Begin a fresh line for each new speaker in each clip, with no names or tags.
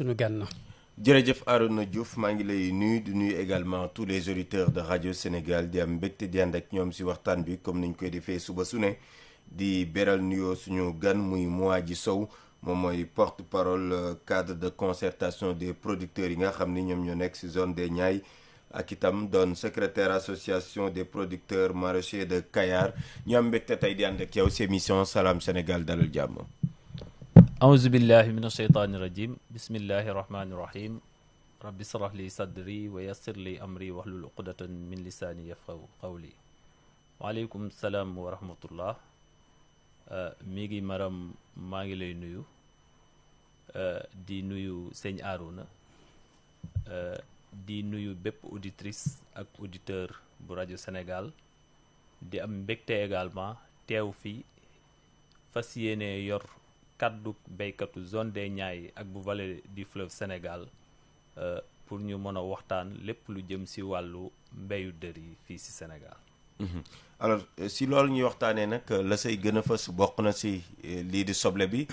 sunu gan na
jërëjëf Arouna Diouf maa ngi lay nuyu di nuyu également tous les auditeurs de Radio Sénégal di am mbégte di ànd ak ñoom si waxtaan bi comme niñ koy defee suba su ne di beral nuyoo suñu gan muy Moadji Sow moom mooy porte-parole cadre de concertation des producteurs yi nga xam ni ñoom ñoo nekk si zone des Niayes ak itam doon secrétaire association des producteurs maraîchers de Kayar ñu am mbégte tey di ànd ak yow si émission Salam Sénégal dalal jàmm.
aouzubillahi min asheytaani rajim bismillahi rahmaani rahim rabbi srah li sadri wa yassir li amri wahlul uqdatan min lisaani yafqahu qawli waaleykum salaam wa rahmatullah mi ngi maram maa ngi lay nuyu di nuyu sëñ Arouna di nuyu bépp auditrice ak auditeur bu rajo Sénégal di am mbégte également teew fii fas yéene yor kaddu béykatu zone des Niayes ak bu vallée du fleuve Sénégal pour ñu mën a waxtaan lépp lu jëm ci wàllu mbéyu dër yi fii ci Sénégal.
alors si loolu ñuy waxtaanee nag la say gën a fës bokk na ci lii di soble bi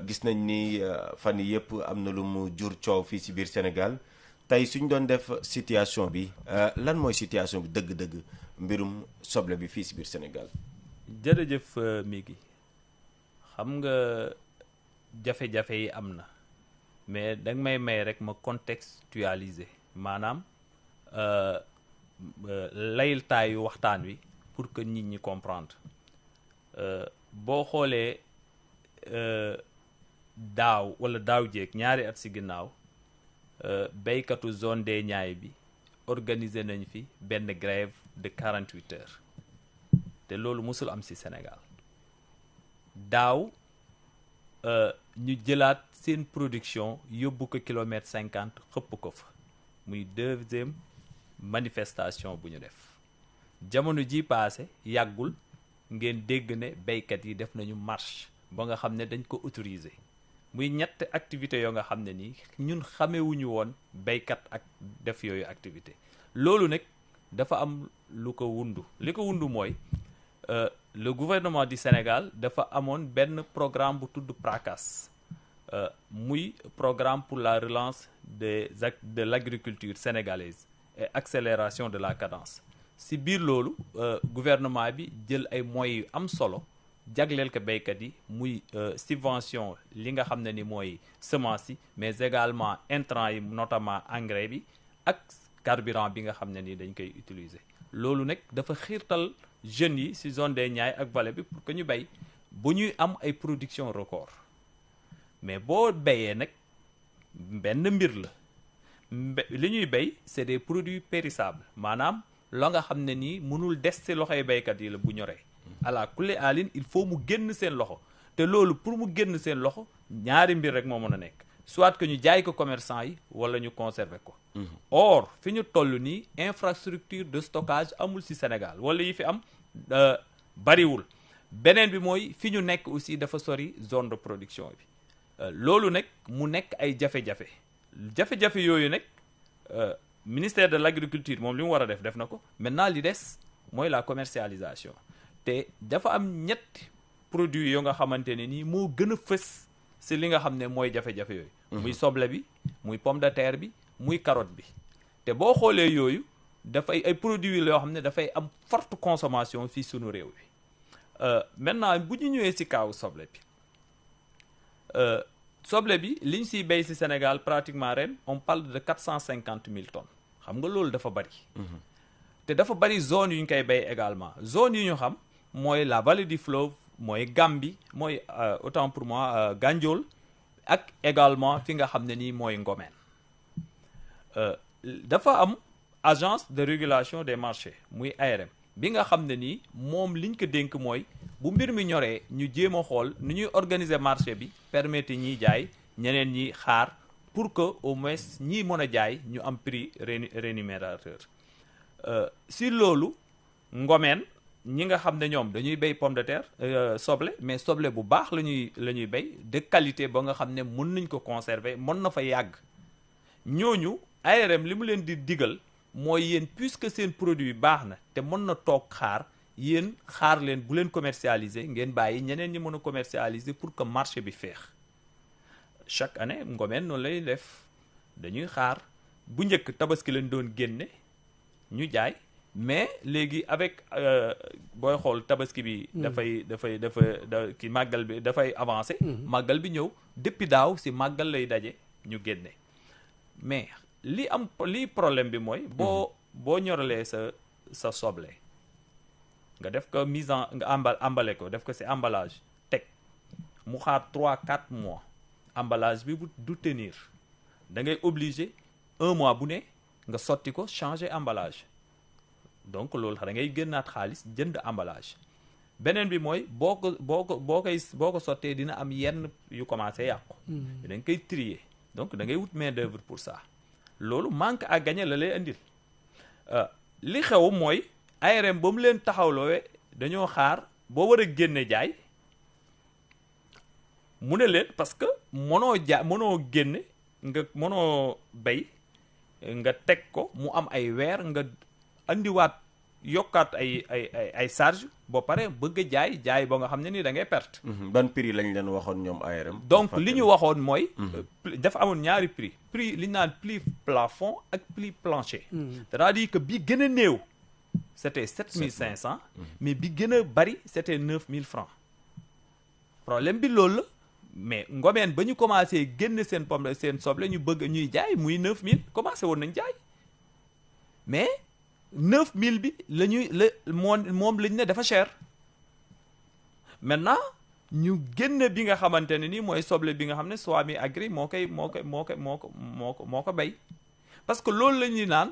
gis nañ ni fan yii yëpp am na lu mu jur coow fii ci biir Sénégal tey suñ doon def situation bi lan mooy situation bi dëgg-dëgg mbirum soble bi fii ci biir Sénégal.
jërëjëf Migui. xam nga jafe-jafe yi am na mais danga may rek ma contextualiser maanaam laytaayu waxtaan wi pour que nit ñi comprendre boo xoolee daaw wala daaw jéeg ñaari at ci ginnaaw béykatu zone des Niayes bi organiser nañ fi benn grève de 48 heures te loolu musul am ci Sénégal daaw ñu jëlaat seen production yóbbu ko kilomètre 50 xëpp ko fa muy deuxième manifestation bu ñu def jamono ji paase yàggul ngeen dégg ne béykat yi def nañu marche ba nga xam ne dañ ko autoriser muy ñett activité yoo nga xam ne nii ñun xamewuñu woon béykat ak def yooyu activité loolu nag dafa am lu ko wundu li ko wundu mooy le gouvernement du Sénégal dafa amoon benn programme bu tudd PRACAS muy programme pour la relance de l'agriculture sénégalaise et accélération de la cadence si biir loolu gouvernement bi jël ay moyens yu am solo jagleel ko béykat yi muy subvention li nga xam ne ni mooy semence yi mais également intrants yi notamment engrais bi ak carburant bi nga xam ne ni dañ koy utiliser loolu nag dafa xiirtal jeunes yi ci zone des Niayes ak vallée bi pour que ñu béy bu ñuy am ay production record mais boo béyee nag benn mbir la li ñuy béy c'est des produits périssables maanaam la nga xam ne nii mënul des ci loxoy béykat yi la bu ñoree ala kulli alin il faut mu génn seen loxo te loolu pour mu génn seen loxo ñaari mbir rek moo mën a nekk soit que ñu jaay ko commerçant yi wala ñu conserver ko or fi ñu toll nii infrastructure de stockage amul ci Sénégal wala yi fi am bariwul beneen bi mooy fi ñu nekk aussi dafa sori zone de production bi loolu nag mu nekk ay jafe-jafe yooyu nag ministère de l'agriculture moom li mu war a def na ko maintenant li des mooy la commercialisation te dafa am ñetti produits yoo nga xamante ne nii moo gën a fës ci li nga xam ne mooy jafe-jafe yooyu muy soble bi muy pomme de terre bi muy carotte bi te boo xoolee yooyu dafay ay produits yoo xam ne dafay am forte consommation fii sunu réew bi maintenant bu ñu ñëwee ci kaaw soble bi liñ ciy béy ci Sénégal pratiquement ren on parle de 450 000 tonnes xam nga loolu dafa bari te dafa bari zone yu ñu koy béy également zone yu ñu xam mooy la vallée du fleuve mooy Gambie mooy autant pour moi Gandiol ak également fi nga xam ne nii mooy Ngomeen dafa am agence de régulation des marchés muy ARM bi nga xam ne nii moom liñ ko dénk mooy bu mbir mi ñoree ñu jéem a xool nu ñuy organiser marché bi permettre ñiy jaay ñeneen ñi xaar pour que au moins ñii mën a jaay ñu am prix rémunérateur si loolu Ngomeen ñi nga xam ne ñoom dañuy béy pomme de terre soble mais soble bu baax la ñuy béy de qualité ba nga xam ne mën nañ ko conserver mën na fa yàgg ñooñu ARM li mu leen di digal mooy yéen puisque seen produit baax na te mën na toog xaar yéen xaar leen bu leen commercialiser ngeen bàyyi ñeneen ñi mën a commercialiser pour que marché bi feex chaque année Ngomeen noonu lay def dañuy xaar bu njëkk tabaski lañ doon génne ñu jaay mais léegi avec booy xool tabaski bi ki màggal bi dafay avancé màggal bi ñëw depuis daaw si màggal lay daje ñu génne mais li problème bi mooy boo ñoralee sa soble nga def ko nga emballé ko def ko si emballage teg mu xaar 3-4 mois emballage bi du tenir da ngay obligé 1 mois bu ne nga sotti ko changer emballage donc loolu da ngay génnaat xaalis jënd emballage beneen bi mooy boo ko sottee dina am yenn yu commencé yàqu da nga koy trier donc da ngay wut main d'œuvre pour ça loolu manque à gagner la lay indil li xew mooy ARM ba mu leen taxawloowe dañoo xaar boo war a génne jaay mu ne leen parce que mënoo génne nga mënoo bay nga teg ko mu am ay weer nga andiwaat yokkaat ay charge ba pare bëgg a jaay ba nga xam ne ni da ngay perte.
ban prix lañ leen waxoon ñoom ARM.
donc li ñu waxoon mooy. dafa amoon ñaari prix li ñu naan prix plafond ak prix plancher. c'est-à-dire que bi gën a néew c'était 7500. mais bi gën a bari c'était 9000 francs. problème bi loolu la mais Ngomeen ba ñu commencé génn seen soble ñu bëgg ñuy jaay muy 9000 commencé woon nañ jaay mais 9000 bi moom lañ ne dafa cher maintenant ñu génn bi nga xamante ne ni mooy soble bi nga xam ne Swami Agri moo ko bay parce que loolu la ñuy naan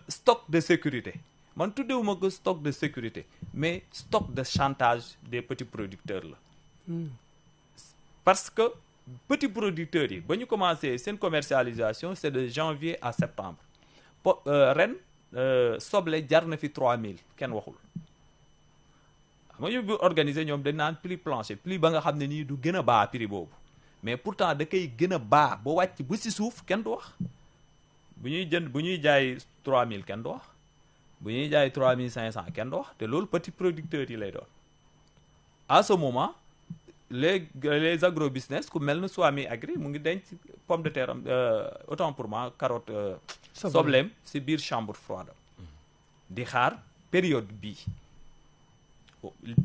stock de sécurité man tuddewuma ko stock de sécurité mais stock de chantage des petits producteurs la. parce que petits producteurs yi ba ñu commencé seen commercialisation c'est de janvier à septembre ren soble jar na fi 3000 kenn waxul xam nga ñu bu organiser ñoom dañ naan prix plancher prix ba nga xam ne nii du gën a baa prix boobu mais pourtant da koy gën a baa ba wàcc ba si suuf kenn du wax bu ñuy jaay 3000 kenn du wax bu ñuy jaay 3500 kenn du wax te loolu petits producteurs yi lay doon à ce moment les agrobusiness ku mel na Swami Agri mu ngi denc pomme de terre am autant pour moi carotte sobleem si biir chambre froide di xaar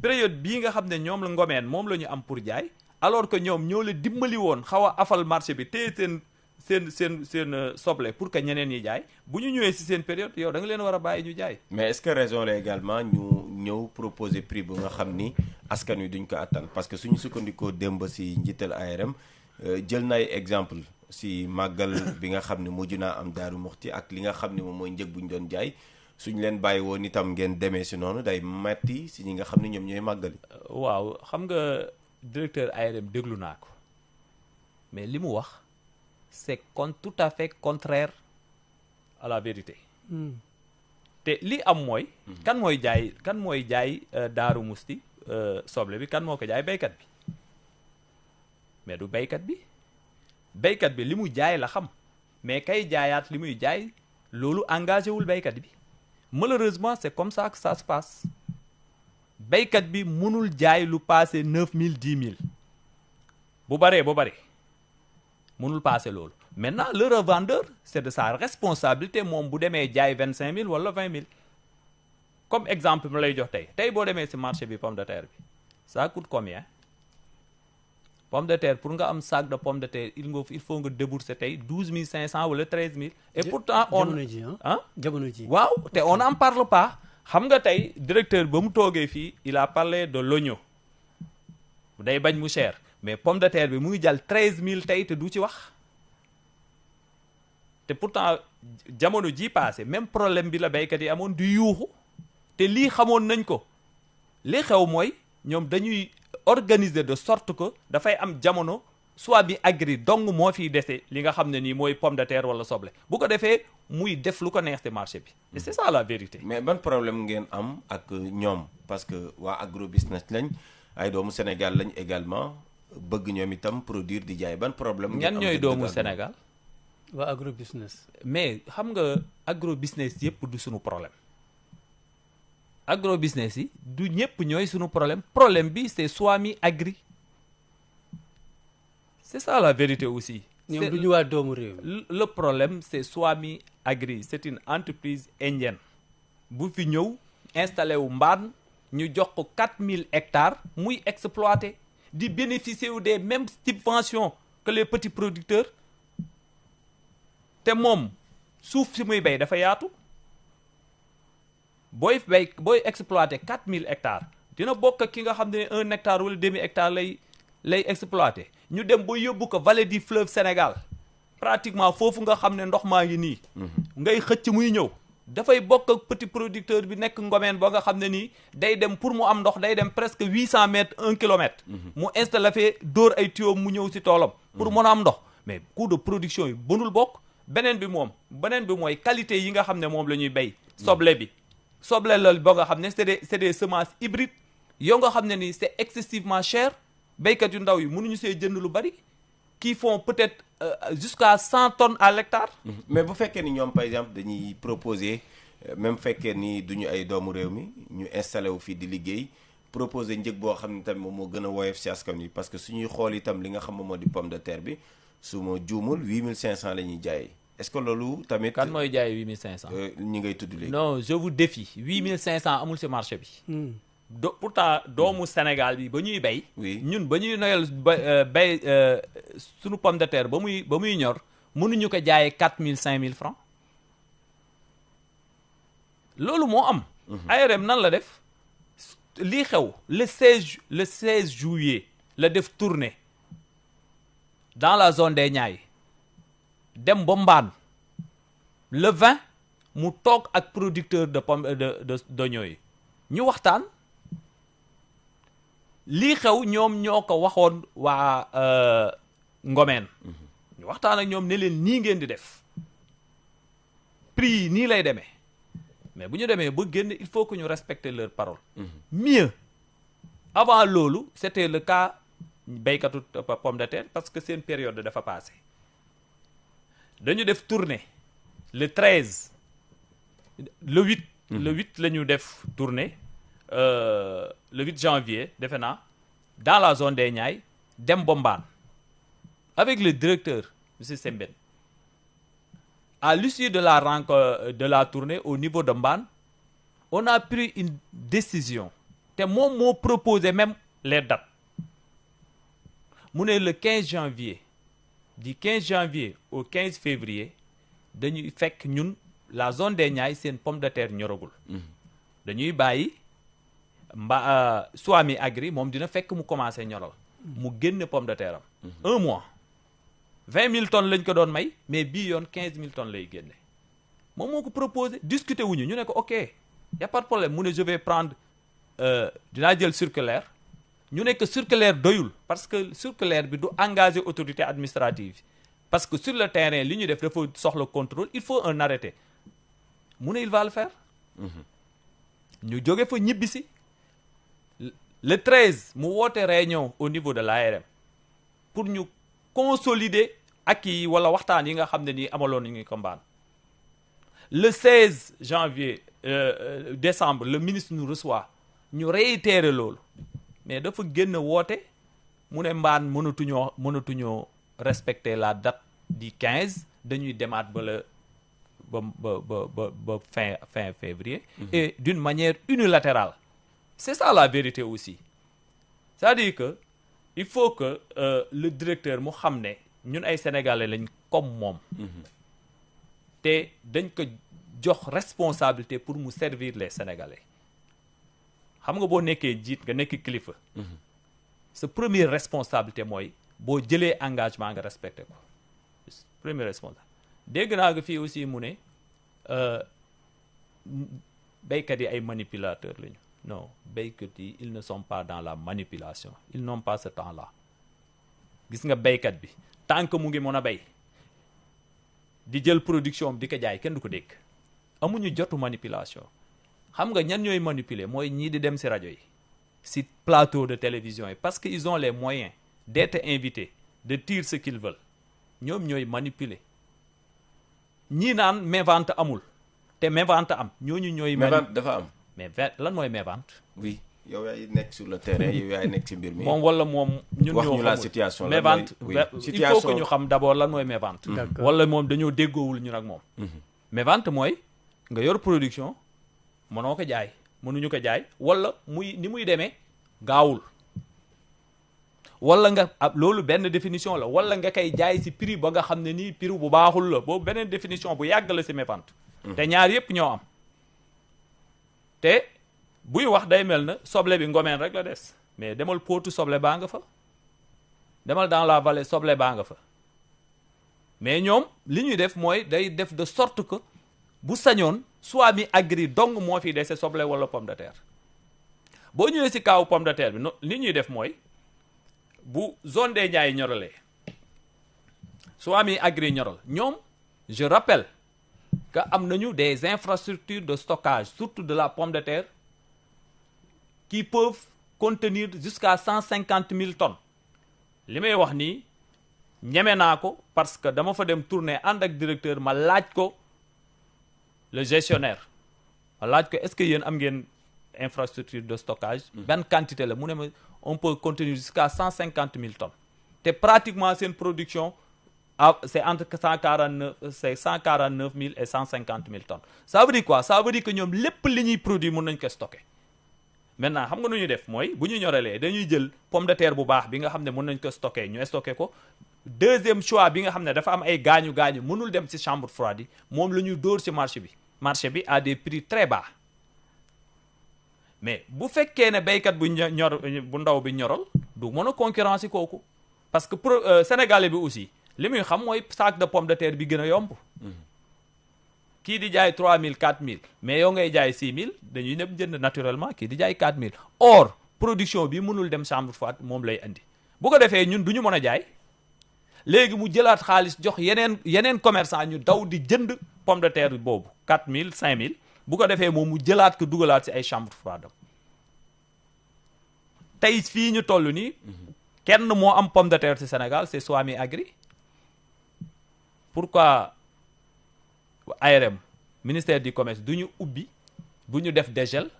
période bii nga xam ne ñoom la Ngomeen moom la ñu am pour jaay alors que ñoom ñoo la dimbali woon xaw a afal marché bi téye seen soble pour que ñeneen ñi jaay bu ñu ñëwee si seen période yow da nga leen war a bàyyi ñu jaay.
mais est-ce que raison la également ñu ñëw proposer prix bu nga xam ni askan wi duñ ko attan parce que suñu sukkandikoo démb si njiital ARM jël na ay exemple si màggal bi nga xam ne mujj naa am Daaru Muxti ak li nga xam ne moom mooy njëg bu ñu doon jaay suñ leen bàyyi woon itam ngeen demee si noonu day metti si ñi nga xam ne ñoom ñooy màggali.
waaw xam nga directeur ARM déglu naa ko mais li mu wax c'est tout à fait contraire à la vérité. te li am mooy. kan mooy jaay Daaru Muxti soble bi kan moo ko jaay béykat bi mais du béykat bi li mu jaay la xam mais kay jaayaat li muy jaay loolu engagé wul béykat bi malheureusement c'est comme ça que ça se passe béykat bi mënul jaay lu passé 9000 10000 bu baree mënul passé loolu maintenant le revendeur c'est de sa responsabilité moom bu demee jaay 25000 wala 20000 comme exemple ma lay jox tey boo demee ci marché bi pomme de terre bi ça coûte combien pomme de terre pour nga am sac de pomme de terre il faut nga débourser tey 12500 wala 13000. et pourtant jamono ji waaw te on n'en parle pas xam nga tey directeur ba mu toogee fii il a parlé de l'oignon day bañ mu cher mais pomme de terre bi mu ngi jàll 13000 tey te du ci wax te pourtant jamono ji passé même problème bi la béykat yi amoon du yuuxu te lii xamoon nañ ko li xew mooy ñoom dañuy organiser de sorte que dafay am jamono Swami Agri dong moo fiy dese li nga xam ne nii mooy pomme de terre wala soble bu ko defee muy def lu ko neex ci marché bi et c'est ça la vérité.
mais ban problème ngeen am ak ñoom parce que waa agro business lañ ay doomu Sénégal lañ également bëgg ñoom itam produire di jaay ban problème. ngeen am
ñooy doomu Sénégal.
waa agro business.
mais xam nga agro business yëpp du suñu problème. agro business yi du ñëpp ñooy suñu problème bi c'est Swami Agri c'est ça la vérité aussi.
ñoom du ñu waa doomu réew mi.
Le problème c'est Swami Agri c'est une entreprise indienne bu fi ñëw installé wu Mbane ñu jox ko 4000 hectares muy exploité di bénéficier wu des mêmes subventions que les petits producteurs te moom suuf si muy béy dafa yaatu booy exploité 4000 hectares dina bokk ak ki nga xam ne 1 hectare wala demi hectare lay exploité ñu dem ba yóbbu ko vallée du fleuve Sénégal pratiquement foofu nga xam ne ndox maa ngi nii. ngay xëcc muy ñëw. dafay bokk ak petit producteur bi nekk Ngomeen ba nga xam ne nii day dem pour mu am ndox day dem presque 800 mètres 1 kilomètre. mu installé fee dóor ay tuyaux mu ñëw si toolam. pour mën a am ndox mais coût de production yi bënul bokk. beneen bi mooy qualité yi nga xam ne moom la ñuy béy. soble bi soble la ba nga xam ne c'est des semences hybrides yoo nga xam ne nii c'est excessivement cher béykat yu ndaw yi mënuñu see jënd lu bari qui font peut-être jusqu'à 100 tonnes à l'hectare.
mais bu fekkee ni ñoom par exemple dañuy proposer même fekkee ni duñu ay doomu réew mi ñu installé wu fii di liggéey proposer njëg boo xam ne tamit moom moo gën a woyof ci askan wi parce que suñuy xool itam li nga xam moo di pomme de terre bi su ma juumul 8500 la ñuy jaayee est-ce que loolu tamit.
kan mooy jaayee 8500.
ñi ngay tudd léegi.
non je vous défie 8500 amul ci marché bi. Pourtant doomu Sénégal bi ba ñuy béy.
oui
ñun ba ñuy noyal béy sunu pomme de terre ba muy ñor mënuñu ko jaayee 4000 5000 francs loolu moo am. ARM nan la def lii xew le 16 juillet la def tournée dans la zone des Niayes dem ba Mbane le 20 mu toog ak producteur de pomme d'oignon yi ñu waxtaan. lii xew ñoom ñoo ko waxoon waa Ngomeen ñu waxtaan ak ñoom ne leen nii ngeen di def prix yi nii lay demee mais bu ñu demee ba génn il faut que ñu respecter leur parole. Mieux avant loolu c'était le cas béykatu pomme de terre parce que seen période dafa passé dañu def tournée le 13 le 8. le 8 la ñu def tournée. Le 8 janvier defe naa dans la zone des Niayes dem ba Mbane avec le directeur monsieur Sembène à l'issue de la rencontre de la tournée au niveau de Mbane on a pris une décision te moom moo proposé même les dates mu ne le 15 janvier du 15 janvier au 15 février dañuy fekk ñun la zone des Niayes seen pomme de terre ñoragul dañuy bàyyi Swami Agri moom dina fekk mu commencé ñoral mu génne pomme de terre am 1 mois 20 000 tonnes lañ ko doon may mais bii yoon 15 000 tonnes lay génne moom moo ko proposé discuter wuñu ñu ne ko ok y a pas de problème mu ne je vais prendre dinaa jël circulaire ñu ne que circulaire doyul parce que circulaire bi du engager autorité administrative parce que sur le terrain li ñu def dafa soxla contrôle il faut un arrêté mu ne il va le faire ñu jóge fa ñibbisi le 13 mu woote réunion au niveau de l'ARM pour ñu consolider acquis yi wala waxtaan yi nga xam ne nii amaloon nañu ko Mbane le 16 janvier décembre le ministre nous reçoit ñu réitérer loolu mais dafa génn woote mu ne Mbane mënatuñoo respecter la date du 15 dañuy demaat ba fin février. Et d'une manière unilatérale. C'est ça la vérité aussi. C'est-à-dire que il faut que le directeur mu xam ne ñun ay sénégalais lañ comme moom. te dañ ko jox responsabilité pour mu servir les sénégalais. xam nga boo nekkee jiit nga nekk kilifa. sa première responsabilité mooy boo jëlee engagement nga respecté ko. première responsabilité. dégg naa nga fii aussi mu ne béykat yi ay manipulateurs lañu non béykat yi ils ne sont pas dans la manipulation ils n'ont pas ce temps-là gis nga béykat bi tant que mu ngi mën a béy di jël production bi di ko jaay kenn du ko dégg amuñu jotu manipulation xam nga ñan ñooy manipuler mooy ñii di dem ci rajo yi ci plateau de télévision yi parce que ils ont les moyens d'être invités de dire ce qu'ils veulent ñoom ñooy manipuler ñii naan mévente amul te mévente am ñooñu ñooy.
mévente dafa am.
mais lan mooy mévente.
oui yow yaay nekk sur le terrain yow yaay nekk ci mbir mi.
moom wala moom ñun
wax
ñoo
ñu la
xamul.
situation
mévente
oui.
il faut que ñu xam d'abord lan mooy mévente.
D'accord.
wala moom dañoo déggoowul ñun ak moom. mévente mooy nga yor production mënoo ko jaay mënuñu ko jaay wala ni muy demee gaawul. wala nga loolu benn définition la wala nga koy jaay ci prix ba nga xam ne nii prix bu baaxul la boobu beneen définition bu yàgg la ci mévente. te ñaar yépp ñoo am. te buy wax day mel na soble bi ngomeen rek la des mais demal pootu soble baa nga fa demal dans la vallée soble baa nga fa mais ñoom li ñuy def mooy day def de sorte que bu sañoon soit mi agri dong moo fi dese soble wala pomme de terre boo ñëwee ci kaawu pomme de terre bi li ñuy def mooy bu zone des Niayes ñoralee soit mi agri ñoral ñoom je rappelle que am nañu des infrastructures de stockage surtout de la pomme de terre qui peuvent contenir jusqu'à 150 000 tonnes li may wax nii ñeme naa ko parce que dama fa dem tourner ànd ak directeur ma laaj ko le gestionnaire ma laaj ko est-ce que yéen am ngeen infrastructure de stockage benn quantité la mu ne ma on peut contenir jusqu'à 150 000 tonnes te pratiquement seen production c'est entre 149 000 et 150 000 tonnes ça veut dire quoi ça veut dire que ñoom lépp li ñuy produit mën nañ ko stocker maintenant xam nga nu ñuy def mooy bu ñu ñorelee dañuy jël pomme de terre bu baax bi nga xam ne mën nañ ko stocker ñu stocker ko deuxième choix bi nga xam ne dafa am ay gaañu mënul dem ci chambre froide yi moom la ñuy dóor ci marché bi à des prix très bas mais bu fekkee ne béykat bu bu ndaw bi ñoral du mën a concurrencer kooku parce que sénégalais bi aussi li muy xam mooy sac de pomme de terre bi gën a yomb kii di jaay 3000 4000 mais yow ngay jaay 6000 dañuy ñëpp jënd naturellement kii di jaay 4000 or production bi mënul dem chambre froide moom lay andi bu ko defee ñun du ñu mën a jaay léegi mu jëlaat xaalis jox yeneen commerçant ñu daw di jënd pomme de terre boobu 4000 5000 bu ko defee moom mu jëlaat ko dugalaat ci ay chambre froide tey fii ñu toll nii kenn moo am pomme de terre ci Sénégal c'est Swami Agri pourquoi ARM ministère du commerce du ñu ubbi bu ñu def dégel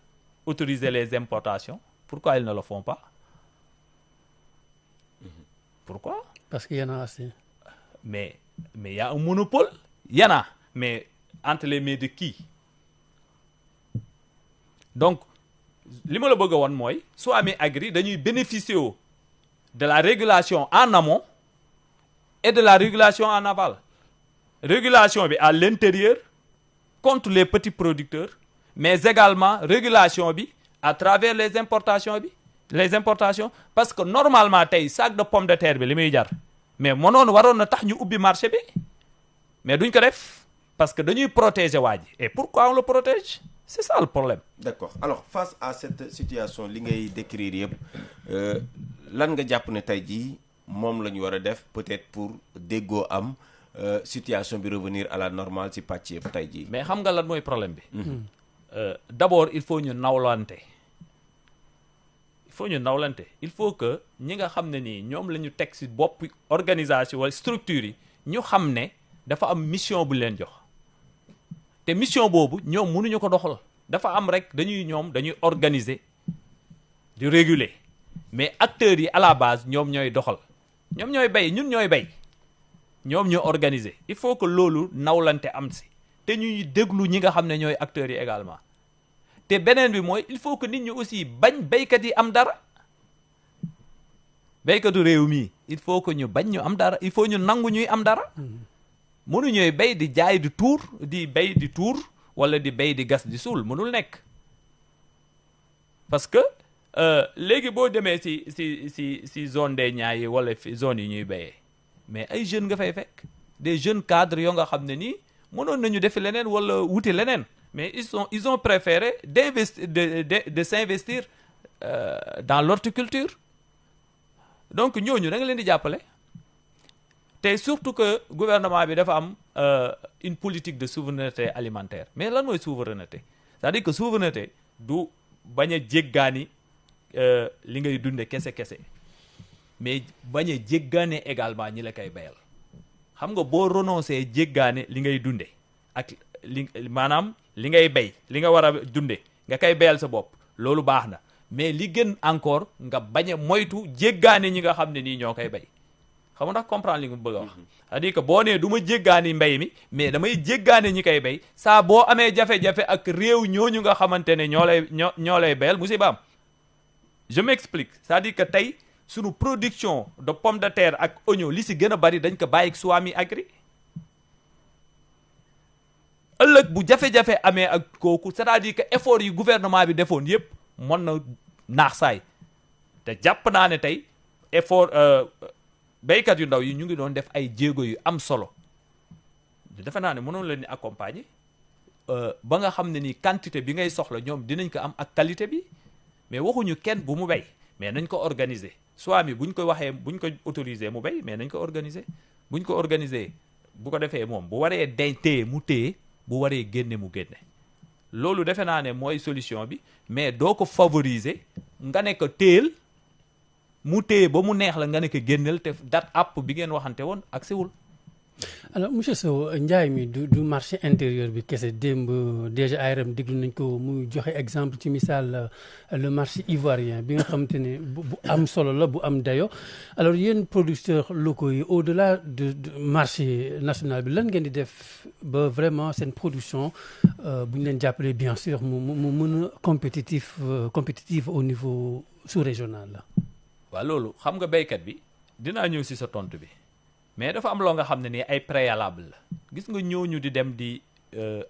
autoriser les importations pourquoi ils ne le font pas pourquoi
parce qu'il y en a assez.
mais il y a un monopole il y en a mais entre les mains de qui donc li ma la bëgg a woon mooy Swami Agri dañuy bénéficier de la régulation en amont et de la régulation en aval régulation bi à l'intérieur contre les petits producteurs mais également régulation bi à travers les importations parce que normalement tey sac de pomme de terre bi li muy jar mais waroon na tax ñu ubbi marché bi mais duñ ko def parce que dañuy protéger waa ji et pourquoi on le protège c'est ça le problème.
D'accord alors face à cette situation li ngay décrire yëpp lan nga jàpp ne tey jii moom la ñu war a def peut-être pour déggoo am situation bi revenir à la normale ci pàcc yëpp tey jii.
mais xam nga lan mooy problème bi. D'abord il faut ñu nawlante. il faut que ñi nga xam ne nii ñoom la ñu teg ci bopp organisation wala structure yi ñu xam ne dafa am mission bu leen jox te mission boobu ñoom mënuñu ko doxal dafa am rek dañuy organiser di réguler mais acteurs yi à la base ñoom ñooy doxal ñoom ñooy bay ñun ñooy bay ñoom ñoo organiser il faut que loolu nawlante am ci te ñuy déglu ñi nga xam ne ñooy acteurs yi également te beneen bi mooy il faut que nit ñi aussi bañ baykat yi am dara baykatu réew mi il faut que ñu bañ ñu am dara il faut ñu nangu ñuy am dara mënuñooy bay di jaay di tuur di bay di tuur wala di bay di gas di suul mënul nekk parce que léegi boo demee ci zone des Niayes yi wala zone yi ñuy bayee mais ay jeunes nga fay fekk des jeunes cadres yoo nga xam ne nii mënoon nañu defi leneen wala wuti leneen mais ils ont préféré de s'investir dans l'horticulture donc ñooñu da nga leen di jàppale te surtout que gouvernement bi dafa am une politique de souveraineté alimentaire mais lan mooy souveraineté c'est-à-dire que souveraineté du bañ a jéggaani li ngay dunde kese mais bañ a jéggaane également ñi la koy bayal xam nga boo renoncé jéggaane li ngay dunde ak maanaam li ngay bay li nga war a dunde nga koy bayal sa bopp loolu baax na mais li gën encore nga bañ a moytu jéggaane ñi nga xam ne nii ñoo koy bay xam nga ndax comprendre li nga bëgg a wax c'est-à-dire que boo nee du ma jéggaani mbay mi mais damay jéggaane ñi koy bay saa boo amee jafe-jafe ak réew ñooñu nga xamante ne ñoo lay bayal musiba am je m'explique c'est-à-dire que tey suñu production de pomme de terre ak oignon li si gën a bari dañ ko bàyyi ak Swami Agri ëllëg bu jafe-jafe amee ak kooku c'est-à-dire que effort yi gouvernement bi defoon yépp mën na naax saay te jàpp naa ne tey effort béykat yu ndaw yi ñu ngi doon def ay jéego yu am solo defe naa ne mënoon leen ni accompagner ba nga xam ne ni quantité bi ngay soxla ñoom dinañ ko am ak qualité bi mais waxuñu kenn bu mu béy mais nañ ko organiser soit mi buñ ko waxee buñ ko autoriser mu béy mais nañ ko organiser buñ ko organiser bu ko defee moom bu waree téye mu téye bu waree génne mu génne loolu defe naa ne mooy solution bi mais doo ko favoriser nga ne ko téel mu téye ba mu neex la nga ne ko génneel te date app bi ngeen waxante woon ak siwul
alors monsieur Sow njaay mi du marché intérieur bi kese démb déjà ARM déglu nañ ko muy joxe exemple ci misaal le marché ivoirien bi nga xamante ne bu am solo la bu am dayo alors yéen producteurs locaux yi au-delà de marché national bi lan ngeen di def ba vraiment seen production bu ñu leen jàppalee bien sûr mu mën a compétitif au niveau sous-régional la.
waaw loolu xam nga béykat bi dinaa ñëw si sa tontu bi. mais dafa am loo nga xam ne nii ay préalable la gis nga ñooñu di dem di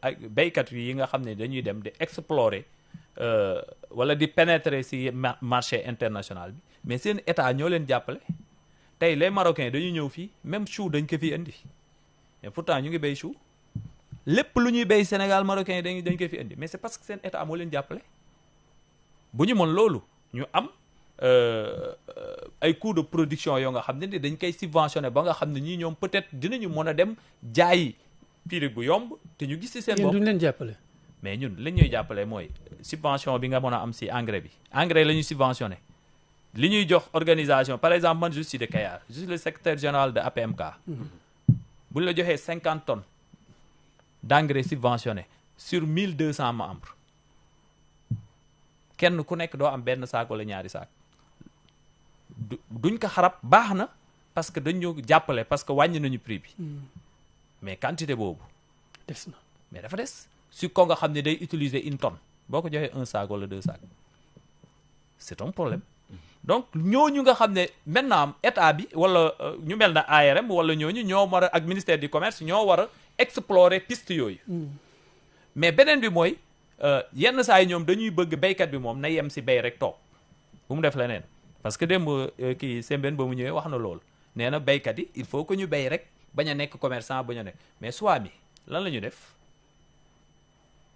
ay béykat yi nga xam ne dañuy dem di explorer wala di pénétrer ci marché international bi mais seen état ñoo leen jàppale tey les Marocains dañuy ñëw fii même chou dañ ko fi indi mais pourtant ñu ngi béy chou lépp lu ñuy béy Sénégal Marocains yi dañ ko fi indi mais c'est parce que seen état moo leen jàppale bu ñu mën loolu ñu am ay coûts de production yoo nga xam ne dañ koy subventionné ba nga xam ne ñii ñoom peut-être dinañu mën a dem jaayi prix bu yomb te ñu gis ci seen bopp.
duñ leen jàppale.
mais ñun li ñuy jàppale mooy subvention bi nga mën a am ci engrais bi engrais la ñuy subventionné li ñuy jox organisation par exemple man je suis de Kayar je suis le secrétaire général de APMK. bu ñu la joxee 50 tonnes d'engrais subventionné sur 1200 membres kenn ku nekk doo am benn saak wala ñaari saak. duñ ko xarab baax na parce que dañ ñu jàppale parce que wàññi nañu prix bi mais quantité boobu
des na
mais dafa des su ko nga xam ne day utiliser une tonne boo ko joxee 1 sac wala 2 sacs c'est un problème donc ñooñu nga xam ne maintenant état bi wala ñu mel na ARM wala ñooñu ñoo war a ak ministère du commerce ñoo war a explorer piste yooyu mais beneen bi mooy yenn saa yi ñoom dañuy bëgg béykat bi moom na yem si béy rek toog bu mu def leneen parce que démb kii Sembène ba mu ñëwee wax na loolu nee na béykat yi il faut que ñu béy rek bañ a nekk commerçant bañ a nekk mais soit mi lan la ñu def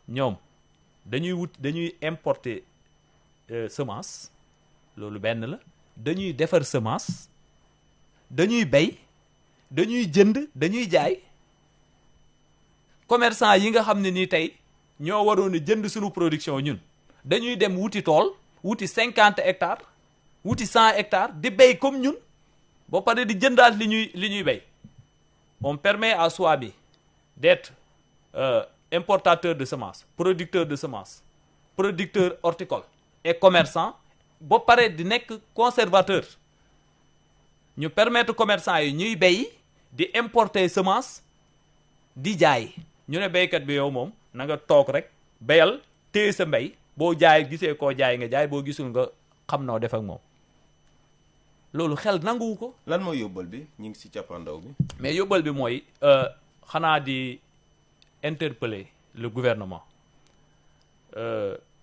ñoom dañuy importer semence loolu benn la dañuy defar semence dañuy béy dañuy jënd dañuy jaay commerçant yi nga xam ne nii tey ñoo waroon a jënd suñu production ñun dañuy dem wuti tool wuti 50 hectares wuti 100 hectares di béy comme ñun ba pare di jëndaat li ñuy béy on permet à Swami d'être importateur de semences producteur de semences producteur horticole et commerçant ba pare di nekk conservateur ñu permettre commerçant yi ñuy béy di importer semence di jaay ñu ne béykat bi yow moom na nga toog rek béyal téye sa mbéy boo jaay gisee koo jaay nga jaay boo gisul nga xam noo def ak moom loolu xel nanguwu ko.
lan mooy yóbbal bi ñu ngi ci cappaandaw bi.
mais yóbbal bi mooy xanaa di interpeller le gouvernement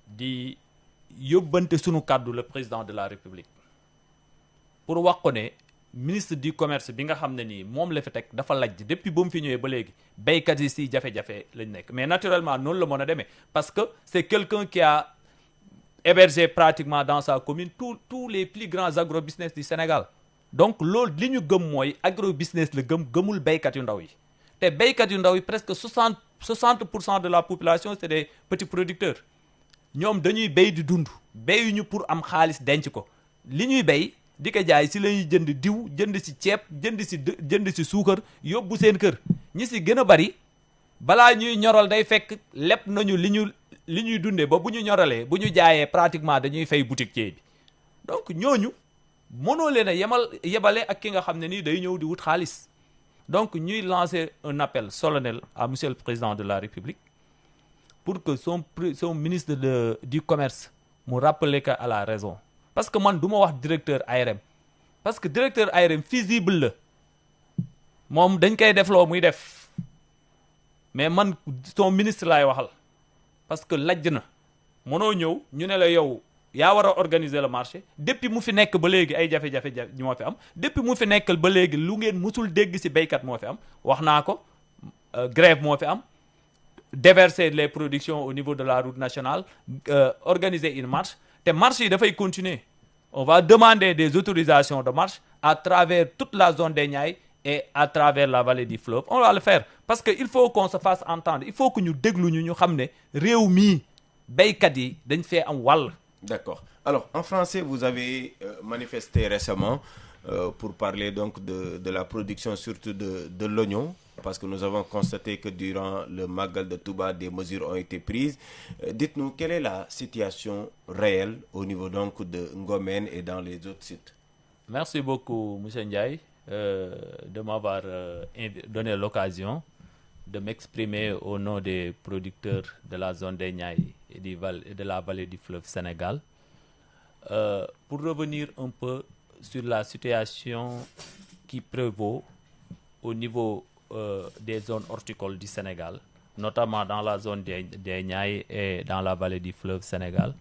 di yóbbante sunu kàddu le président de la république pour wax ko ne ministre du commerce bi nga xam ne nii moom la fi teg dafa lajj depuis ba mu fi ñëwee ba léegi béykat yi si jafe-jafe lañ nekk mais naturellement noonu la mën a demee parce que c'est quelqu'un qui a hébergé pratiquement dans sa commune tous les plus grands agrobusiness du Sénégal donc loolu li ñu gëm mooy agrobusiness la gëmul béykat yu ndaw yi te béykat yu ndaw yi presque 60% de la population c'est des petits producteurs ñoom dañuy béy di dund béyuñu pour am xaalis denc ko li ñuy béy di ko jaay si la ñuy jënd diw jënd si ceeb jënd si suukar yóbbu seen kër ñi si gën a bari balaa ñuy ñoral day fekk lépp nañu li ñu li ñuy dundee ba bu ñu ñoralee bu ñu jaayee pratiquement dañuy fay boutiquier bi donc ñooñu mënoo leen a yebale ak ki nga xam ne nii day ñëw di wut xaalis donc ñuy lancer un appel solennel à monsieur le président de la République pour que son ministre du commerce mu rappeler que à la raison parce que man du ma wax directeur ARM parce que directeur ARM fusible la moom dañ koy def loo muy def mais man son ministre laay waxal parce que lajj na mënoo ñëw ñu ne la yow yaa war a organiser le marché depuis mu fi nekk ba léegi ay jafe-jafe moo fi am depuis mu fi nekkal ba léegi lu ngeen musul dégg ci béykat moo fi am wax naa ko grève moo fi am déverser les productions au niveau de la route nationale organiser une marche te marche yi dafay continuer on va demander des autorisations de marche à travers toute la zone des Niayes et à travers la vallée du fleuve on va le faire parce que il faut qu'on se fasse entendre il faut que ñu déglu ñu xam ne réew mii béykat yi dañ fee am wàll.
D'accord. Alors, en français, vous avez manifesté récemment pour parler donc de la production surtout de l'oignon, parce que nous avons constaté que durant le Magal de Touba, des mesures ont été prises. Dites-nous, quelle est la situation réelle au niveau donc de Ngomen et dans les autres sites?
Merci beaucoup, M. Ndiaye, de m'avoir donné l'occasion de m'exprimer au nom des producteurs de la zone des Niayes et de la vallée du fleuve Sénégal. Pour revenir un peu sur la situation qui prévaut au niveau des zones horticoles du Sénégal, notamment dans la zone des Niayes et dans la vallée du fleuve Sénégal.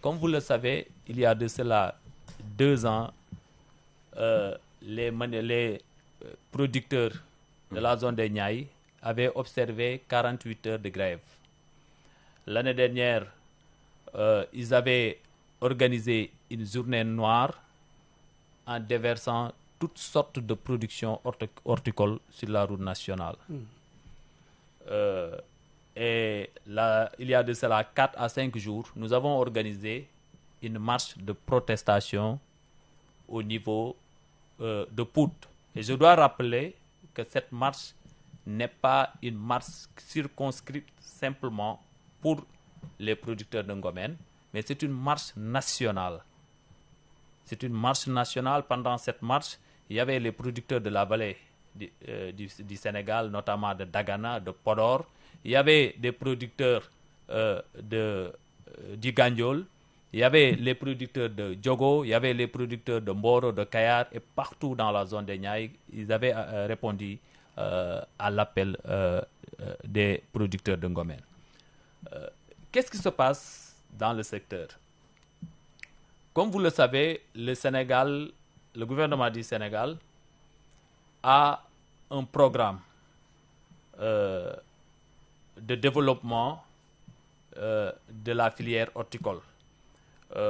Comme vous le savez, il y a de cela 2 ans, les producteurs de la zone des Niayes avaient observé 48 heures de grève. L'année dernière, ils avaient organisé une journée noire en déversant toutes sortes de productions horticoles sur la route nationale. Et là, il y a de cela 4 à 5 jours, nous avons organisé une marche de protestation au niveau de Pout. Et je dois rappeler que cette marche n'est pas une marche circonscrite simplement pour les producteurs de Ngomen, mais c'est une marche nationale. C'est une marche nationale. Pendant cette marche, il y avait les producteurs de la vallée du Sénégal, notamment de Dagana, de Podor. Il y avait des producteurs du Gandiol. Il y avait les producteurs de Diogo. Il y avait les producteurs de Mboro, de Kayar. Et partout dans la zone des Niayes, ils avaient répondu à l'appel des producteurs de Ngomen. Qu'est-ce qui se passe dans le secteur? Comme vous le savez, le gouvernement du Sénégal a un programme de développement de la filière horticole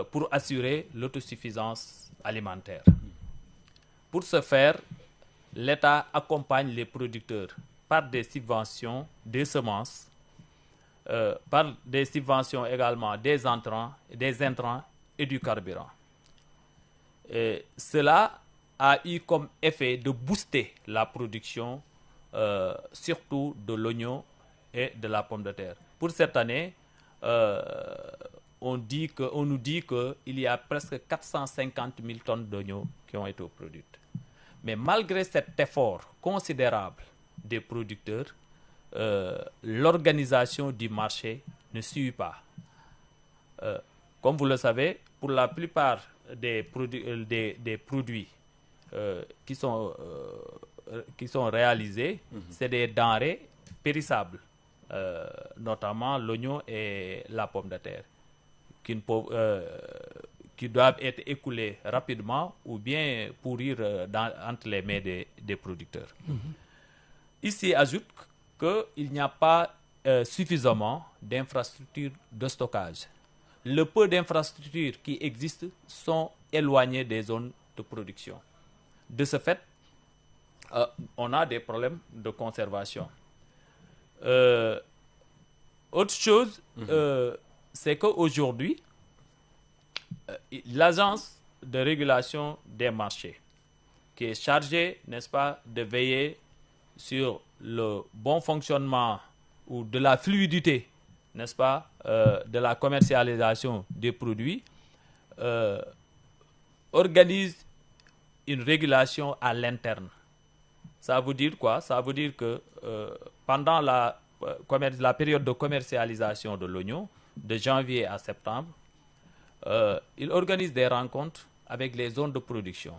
pour assurer l'autosuffisance alimentaire. Pour ce faire, l'État accompagne les producteurs par des subventions, des semences, par des subventions également des intrants et du carburant. Et cela a eu comme effet de booster la production, surtout de l'oignon et de la pomme de terre. Pour cette année, on nous dit qu'il y a presque 450 000 tonnes d'oignons qui ont été produites. Mais malgré cet effort considérable des producteurs, l'organisation du marché ne suit pas. Comme vous le savez, pour la plupart des produits qui sont réalisés, c'est des denrées périssables, notamment l'oignon et la pomme de terre, qui doivent être écoulés rapidement ou bien pourrir entre les mains des producteurs. Ici, ajoute qu'il n'y a pas suffisamment d'infrastructures de stockage. Le peu d'infrastructures qui existent sont éloignées des zones de production. De ce fait, on a des problèmes de conservation. Autre chose, c'est qu'aujourd'hui, l'agence de régulation des marchés, qui est chargée, n'est-ce pas, de veiller sur le bon fonctionnement ou de la fluidité n'est-ce pas, de la commercialisation des produits, organise une régulation à l'interne. Ça veut dire quoi? Ça veut dire que pendant la période de commercialisation de l'oignon, de janvier à septembre, il organise des rencontres avec les zones de production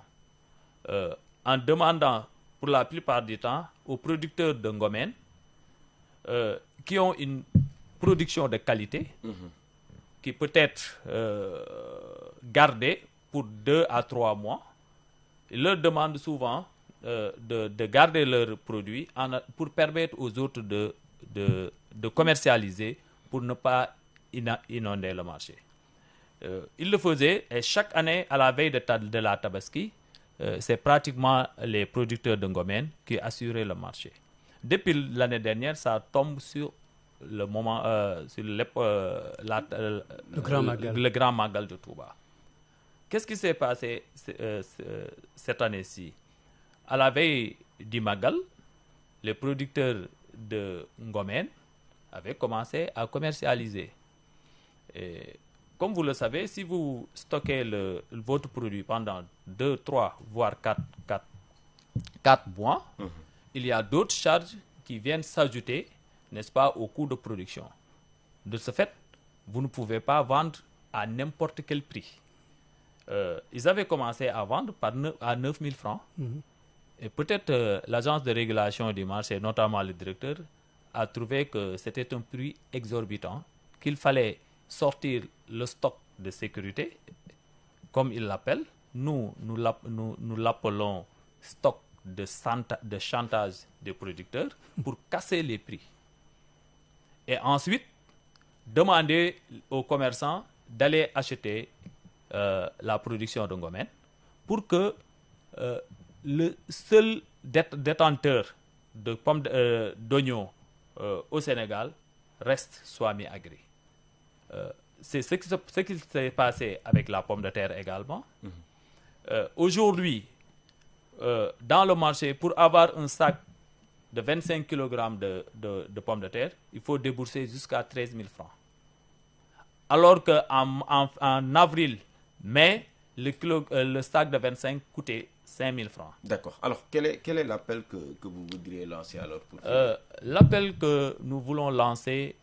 en demandant pour la plupart du temps aux producteurs de Ngomen qui ont une production de qualité qui peut être gardée pour 2 à 3 mois. Ils leur demandent souvent de garder leurs produits pour permettre aux autres de commercialiser pour ne pas inonder le marché. Ils le faisaient et chaque année, à la veille de la Tabaski, c'est pratiquement les producteurs de Ngomen qui assuraient le marché. Depuis l'année dernière, ça tombe sur le moment, sur le Grand Magal de Touba. Qu'est-ce qui s'est passé cette année-ci? À la veille du Magal, les producteurs de Ngomen avaient commencé à commercialiser. Et comme vous le savez, si vous stockez votre produit pendant 2, 3, voire 4 mois, il y a d'autres charges qui viennent s'ajouter, n'est-ce pas, au coût de production. De ce fait, vous ne pouvez pas vendre à n'importe quel prix. Ils avaient commencé à vendre à 9 000 francs. Et peut-être l'agence de régulation du marché, notamment le directeur, a trouvé que c'était un prix exorbitant, qu'il fallait sortir le stock de sécurité, comme il l'appelle. Nous l'appelons stock de chantage des producteurs pour casser les prix. Et ensuite, demander aux commerçants d'aller acheter la production de Ngomen pour que le seul détenteur de pommes d'oignons au Sénégal reste Swami Agri. C'est ce qui s'est passé avec la pomme de terre également. Aujourd'hui, dans le marché, pour avoir un sac de 25 kg de pommes de terre, il faut débourser jusqu'à 13 000 francs. Alors qu'en avril, mai, le sac de 25 coûtait 5 000 francs.
D'accord. Alors, quel est l'appel que vous voudriez lancer alors pour
l'appel que nous voulons lancer,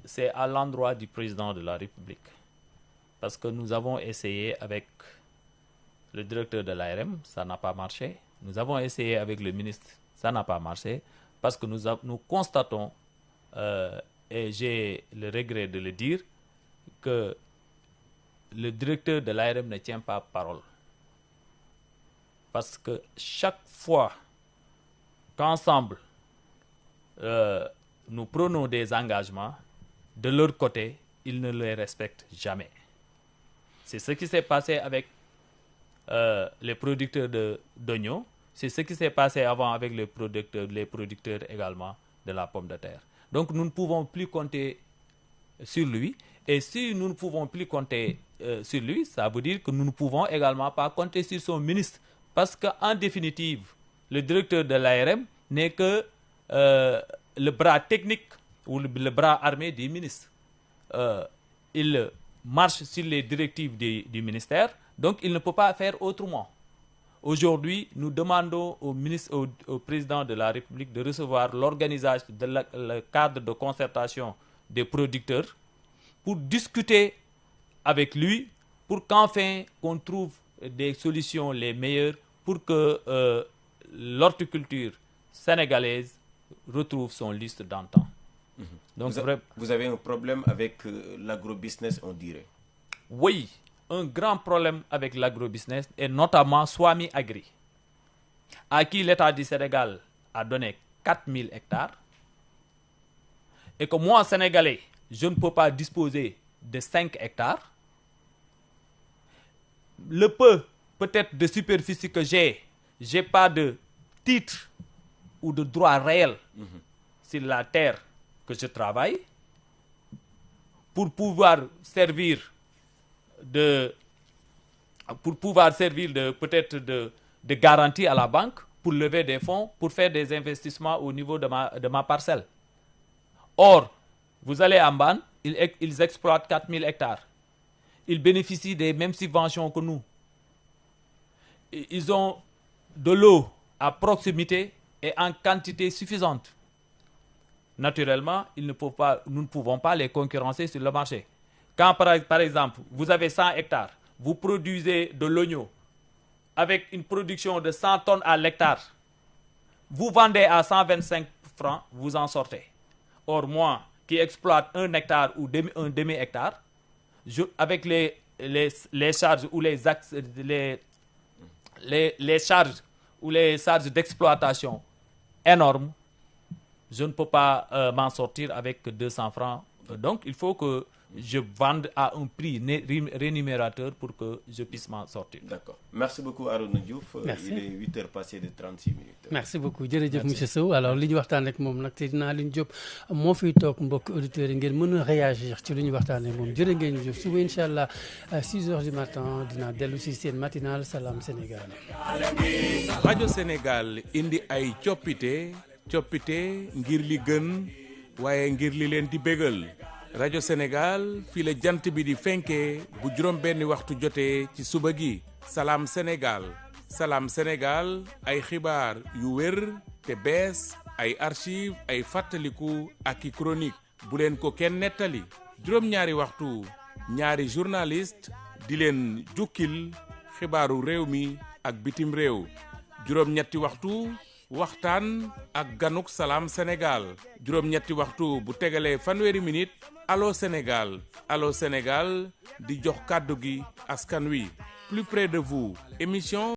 c'est à l'endroit du président de la République. Parce que nous avons essayé avec le directeur de l'ARM, ça n'a pas marché. Nous avons essayé avec le ministre, ça n'a pas marché. Parce que nous constatons, et j'ai le regret de le dire, que le directeur de l'ARM ne tient pas parole. Parce que chaque fois qu'ensemble, nous prenons des engagements, de leur côté, ils ne les respectent jamais. C'est ce qui s'est passé avec les producteurs d'oignons. C'est ce qui s'est passé avant avec les producteurs également de la pomme de terre. Donc nous ne pouvons plus compter sur lui. Et si nous ne pouvons plus compter sur lui, ça veut dire que nous ne pouvons également pas compter sur son ministre. Parce qu'en définitive, le directeur de l'ARM n'est que le bras technique ou le bras armé du ministre. Il marche sur les directives du ministère, donc il ne peut pas faire autrement. Aujourd'hui, nous demandons au président de la République de recevoir l'organisation, le cadre de concertation des producteurs pour discuter avec lui, pour qu'enfin on trouve des solutions les meilleures pour que l'horticulture sénégalaise retrouve son lustre d'antan. Donc,
vous avez un problème avec l'agrobusiness, on dirait?
Oui, un grand problème avec l'agrobusiness et notamment Swami Agri, à qui l'État du Sénégal a donné 4000 hectares et que moi, Sénégalais, je ne peux pas disposer de 5 hectares. Le peut-être de superficie que j'ai pas de titre ou de droit réel sur la terre que je travaille pour pouvoir servir peut-être de garantie à la banque pour lever des fonds, pour faire des investissements au niveau de ma parcelle. Or, Vous allez à Mbane, ils exploitent 4000 hectares. Ils bénéficient des mêmes subventions que nous. Ils ont de l'eau à proximité et en quantité suffisante. Naturellement, nous ne pouvons pas les concurrencer sur le marché. Quand par exemple, vous avez 100 hectares, vous produisez de l'oignon avec une production de 100 tonnes à l'hectare, vous vendez à 125 francs, vous en sortez. Or, moi, qui exploite 1 hectare ou un demi-hectare, avec les charges ou les charges ou les charges d'exploitation énormes, je ne peux pas m'en sortir avec 200 francs. Donc, il faut que je vende à un prix rémunérateur pour que je puisse m'en sortir.
D'accord. Merci beaucoup Arouna Diouf.
Merci.
Il est 8 heures passées de 36 minutes.
merci beaucoup jërëjëf monsieur Sow alors li ñu waxtaan ak moom nag te dinaa leen Diop moo fiy toog mbokk auditeurs yi ngeen mën a réagir ci li ñu waxtaan ak moom jërë ngeen jëf suba incha allah 6 heures du matin dinaa dellu si seen matinale Salam Sénégal.
rajo Sénégal indi ay coppite ngir li gën waaye ngir li leen di bégal. rajo Sénégal fii la jant bi di fenkee bu juróom benni waxtu jotee ci suba gi. Salam Sénégal ay xibaar yu wér te bees ay archive ay fàttaliku ak i chronique bu leen ko kenn nettali. juróom-ñaari waxtu ñaari journaliste di leen jukkil xibaaru réew mi ak bitim réew. juróom-ñetti waxtu waxtaan ak ganuk Salam Sénégal. juróom-ñetti waxtu bu tegalee fanweeri minute Allô Sénégal di jox kàddu gi askan wi plus près de vous émission